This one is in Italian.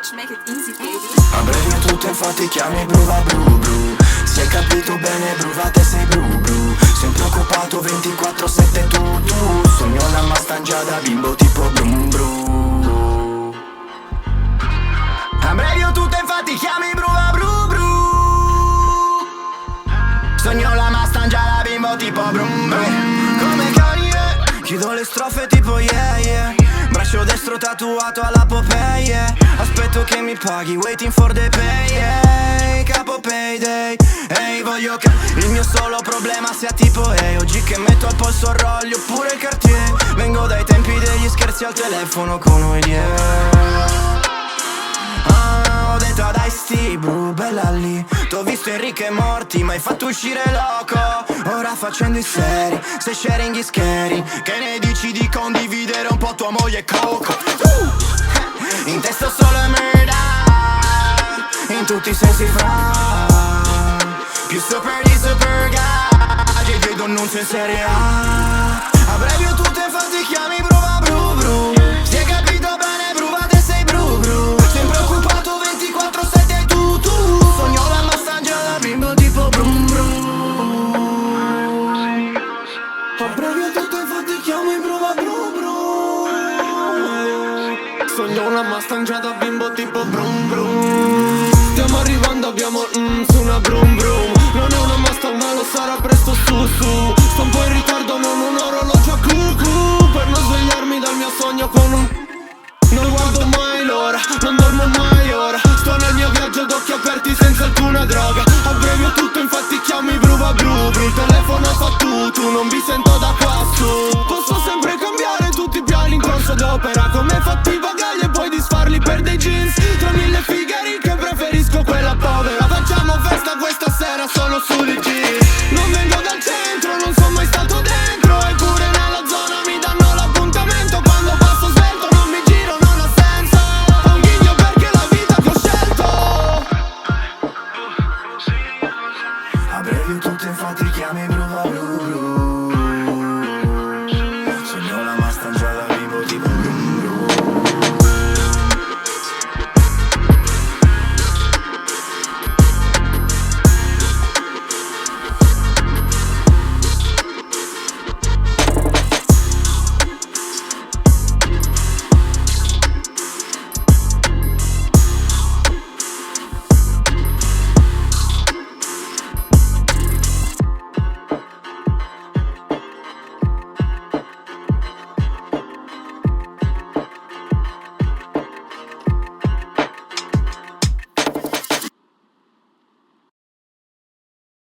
Bitch, make it easy, baby. Abbrevi tutto infatti chiami Bruva Bru Bru. Se hai capito bene Bruva te sei Bru Bru. Sempre occupato 24/7 tu. Sogno la mastangia da bimbo tipo Brum Bru. Abbrevi tutto infatti chiami Bruva Bru Bru. Sogno la mastangia da bimbo tipo Brum Bru. Come Kanye, chiudo le strofe tipo yeah yeah. Braccio destro tatuato alla Popeye. Aspetto che mi paghi, waiting for the pay, yeah. Capo payday, ehi voglio che il mio solo problema sia tipo ehi, oggi che metto al polso il Rolli oppure il Cartier. Vengo dai tempi degli scherzi al telefono con William. Ho detto ad Ice-T, bro, bella lì. T'ho visto Enrico e Morti, m'hai fatto uscire loco. Ora facendo i seri, se sharing is scary. Che ne dici di condividere un po' tua moglie Coco? In testa solo merda, in tutti i sensi fra. Più super di super gage, vedo annuncio in serie A. Abbrevi tutto infatti chiami Bruva Bru Bru. Si è capito bene Bruva te sei Bru Bru. Sempre occupato 24/7 tu. Sogno la mastangia da bimbo tipo Brum Brum. Abbrevi tutto infatti chiami Bruva Bru Bru. Sogno una mastangia da bimbo tipo Brum Brum. Stiamo arrivando, abbiamo su una Brum Brum. Non è una mastanga, lo sarà presto su. Sto un po' in ritardo, non un orologio a cucù. Per non svegliarmi dal mio sogno con un... Non guardo mai l'ora, non dormo mai ora. Sto nel mio viaggio d'occhi aperti senza alcuna droga. Abbrevio tutto infatti chiami Bruva Bru Bru. Il telefono fa tu, non vi sento